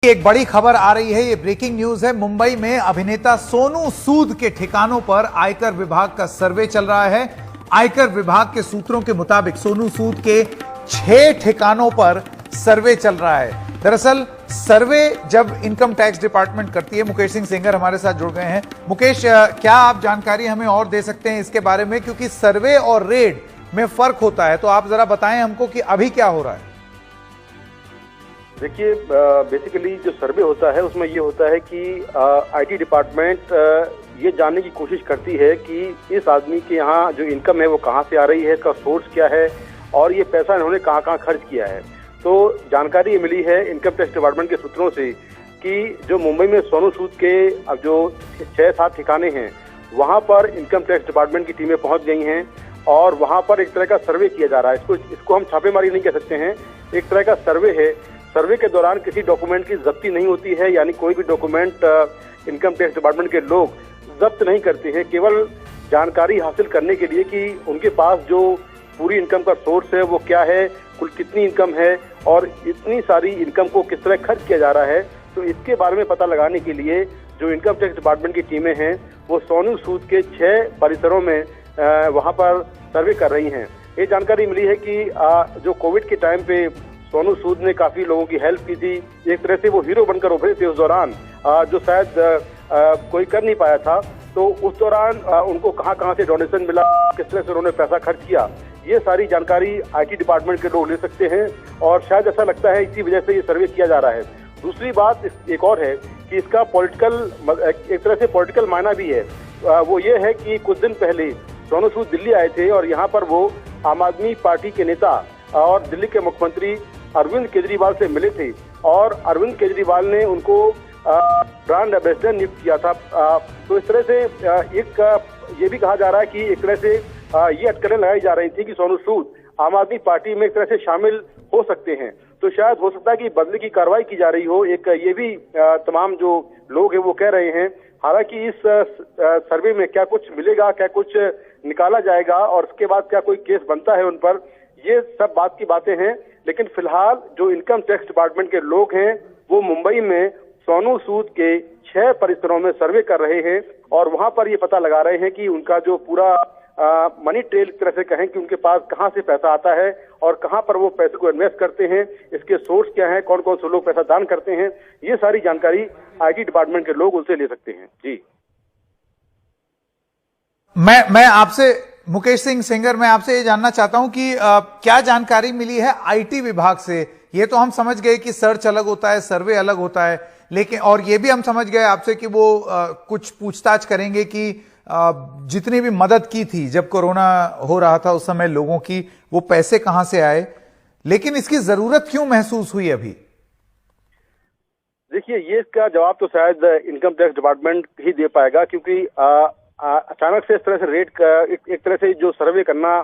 एक बड़ी खबर आ रही है, ये ब्रेकिंग न्यूज है। मुंबई में अभिनेता सोनू सूद के ठिकानों पर आयकर विभाग का सर्वे चल रहा है। आयकर विभाग के सूत्रों के मुताबिक सोनू सूद के 6 ठिकानों पर सर्वे चल रहा है। दरअसल सर्वे जब इनकम टैक्स डिपार्टमेंट करती है, मुकेश सिंह सेंगर हमारे साथ जुड़ गए हैं। मुकेश, क्या आप जानकारी हमें और दे सकते हैं इसके बारे में, क्योंकि सर्वे और रेड में फर्क होता है, तो आप जरा बताएं हमको कि अभी क्या हो रहा है। देखिए, बेसिकली जो सर्वे होता है उसमें ये होता है कि आईटी डिपार्टमेंट ये जानने की कोशिश करती है कि इस आदमी के यहाँ जो इनकम है वो कहाँ से आ रही है, इसका सोर्स क्या है और ये पैसा इन्होंने कहाँ कहाँ खर्च किया है। तो जानकारी ये मिली है इनकम टैक्स डिपार्टमेंट के सूत्रों से कि जो मुंबई में सोनू सूद के अब जो 6-7 ठिकाने हैं वहाँ पर इनकम टैक्स डिपार्टमेंट की टीमें पहुँच गई हैं और वहाँ पर एक तरह का सर्वे किया जा रहा है। इसको हम छापेमारी नहीं कह सकते हैं, एक तरह का सर्वे है। सर्वे के दौरान किसी डॉक्यूमेंट की जब्ती नहीं होती है, यानी कोई भी डॉक्यूमेंट इनकम टैक्स डिपार्टमेंट के लोग जब्त नहीं करते हैं, केवल जानकारी हासिल करने के लिए कि उनके पास जो पूरी इनकम का सोर्स है वो क्या है, कुल कितनी इनकम है और इतनी सारी इनकम को किस तरह खर्च किया जा रहा है। तो इसके बारे में पता लगाने के लिए जो इनकम टैक्स डिपार्टमेंट की टीमें हैं वो सोनू सूद के 6 परिसरों में वहाँ पर सर्वे कर रही हैं। ये जानकारी मिली है कि जो कोविड के टाइम पे सोनू सूद ने काफी लोगों की हेल्प की थी, एक तरह से वो हीरो बनकर उभरे थे उस दौरान, जो शायद कोई कर नहीं पाया था। तो उस दौरान उनको कहाँ कहाँ से डोनेशन मिला, किस तरह से उन्होंने पैसा खर्च किया, ये सारी जानकारी आईटी डिपार्टमेंट के लोग ले सकते हैं और शायद ऐसा लगता है इसी वजह से ये सर्वे किया जा रहा है। दूसरी बात एक और है कि इसका एक तरह से पॉलिटिकल मायना भी है। वो ये है कि कुछ दिन पहले सोनू सूद दिल्ली आए थे और यहाँ पर वो आम आदमी पार्टी के नेता और दिल्ली के मुख्यमंत्री अरविंद केजरीवाल से मिले थे और अरविंद केजरीवाल ने उनको ब्रांड एम्बेसडर नियुक्त किया था। तो इस तरह से ये भी कहा जा रहा है कि एक तरह से ये अटकलें लगाई जा रही थी कि सोनू सूद आम आदमी पार्टी में एक तरह से शामिल हो सकते हैं। तो शायद हो सकता है कि बदले की कार्रवाई की जा रही हो, एक ये भी तमाम जो लोग हैं वो कह रहे हैं। हालांकि इस सर्वे में क्या कुछ मिलेगा, क्या कुछ निकाला जाएगा और उसके बाद क्या कोई केस बनता है उन पर, ये सब बात की बातें हैं। लेकिन फिलहाल जो इनकम टैक्स डिपार्टमेंट के लोग हैं वो मुंबई में सोनू सूद के 6 परिसरों में सर्वे कर रहे हैं और वहां पर ये पता लगा रहे हैं कि उनका जो पूरा मनी ट्रेल तरह से कहें कि उनके पास कहां से पैसा आता है और कहां पर वो पैसे को इन्वेस्ट करते हैं, इसके सोर्स क्या है, कौन कौन से लोग पैसा दान करते हैं, ये सारी जानकारी आईटी डिपार्टमेंट के लोग उनसे ले सकते हैं। जी, मैं आपसे, मुकेश सिंह सेंगर, मैं आपसे ये जानना चाहता हूं कि क्या जानकारी मिली है आईटी विभाग से। ये तो हम समझ गए कि सर्च अलग होता है, सर्वे अलग होता है, लेकिन और ये भी हम समझ गए आपसे कि वो कुछ पूछताछ करेंगे कि जितनी भी मदद की थी जब कोरोना हो रहा था उस समय लोगों की, वो पैसे कहां से आए, लेकिन इसकी जरूरत क्यों महसूस हुई अभी? देखिए, ये इसका जवाब तो शायद इनकम टैक्स डिपार्टमेंट ही दे पाएगा, क्योंकि अचानक से इस तरह से रेट का एक तरह से जो सर्वे करना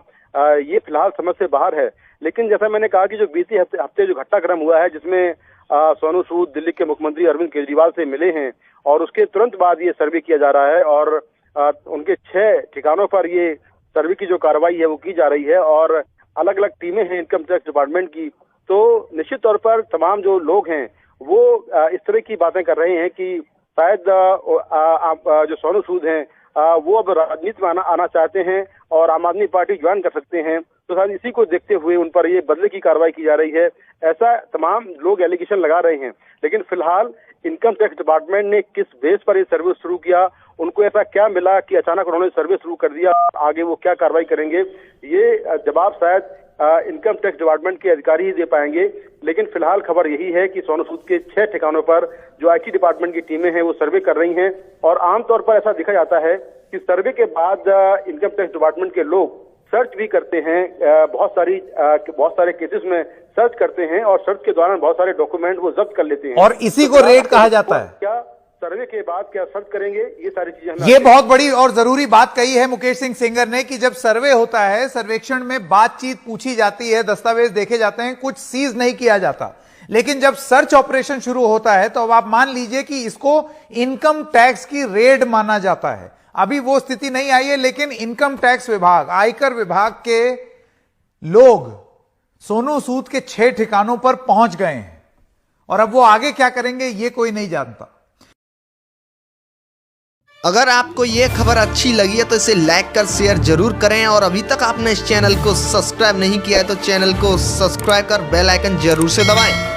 ये फिलहाल समझ से बाहर है। लेकिन जैसा मैंने कहा कि जो बीते हफ्ते जो घटनाक्रम हुआ है जिसमें सोनू सूद दिल्ली के मुख्यमंत्री अरविंद केजरीवाल से मिले हैं और उसके तुरंत बाद ये सर्वे किया जा रहा है और उनके 6 ठिकानों पर ये सर्वे की जो कार्रवाई है वो की जा रही है और अलग अलग टीमें हैं इनकम टैक्स डिपार्टमेंट की। तो निश्चित तौर पर तमाम जो लोग हैं वो इस तरह की बातें कर रहे हैं कि शायद जो सोनू सूद हैं वो अब राजनीति में आना चाहते हैं और आम आदमी पार्टी ज्वाइन कर सकते हैं। तो शायद इसी को देखते हुए उन पर ये बदले की कार्रवाई की जा रही है, ऐसा तमाम लोग एलिगेशन लगा रहे हैं। लेकिन फिलहाल इनकम टैक्स डिपार्टमेंट ने किस बेस पर ये सर्वे शुरू किया, उनको ऐसा क्या मिला कि अचानक उन्होंने सर्वे शुरू कर दिया, आगे वो क्या कार्रवाई करेंगे, ये जवाब शायद इनकम टैक्स डिपार्टमेंट के अधिकारी ही दे पाएंगे। लेकिन फिलहाल खबर यही है कि सोनू सूद के 6 ठिकानों पर जो आईटी डिपार्टमेंट की टीमें हैं वो सर्वे कर रही हैं और आमतौर पर ऐसा देखा जाता है कि सर्वे के बाद इनकम टैक्स डिपार्टमेंट के लोग सर्च भी करते हैं, बहुत सारे केसेस में सर्च करते हैं और सर्च के दौरान बहुत सारे डॉक्यूमेंट वो जब्त कर लेते हैं और इसी को रेड कहा जाता है। क्या सर्वे के बाद क्या सर्च करेंगे, ये सारी चीजें, ये बहुत बड़ी और जरूरी बात कही है मुकेश सिंह सेंगर ने कि जब सर्वे होता है, सर्वेक्षण में बातचीत पूछी जाती है, दस्तावेज देखे जाते हैं, कुछ सीज नहीं किया जाता। लेकिन जब सर्च ऑपरेशन शुरू होता है तो अब आप मान लीजिए कि इसको इनकम टैक्स की रेड माना जाता है। अभी वो स्थिति नहीं आई है, लेकिन इनकम टैक्स विभाग, आयकर विभाग के लोग सोनू सूद के 6 ठिकानों पर पहुंच गए हैं और अब वो आगे क्या करेंगे ये कोई नहीं जानता। अगर आपको ये खबर अच्छी लगी है तो इसे लाइक कर शेयर जरूर करें, और अभी तक आपने इस चैनल को सब्सक्राइब नहीं किया है तो चैनल को सब्सक्राइब कर बेल आइकन जरूर से दबाएं।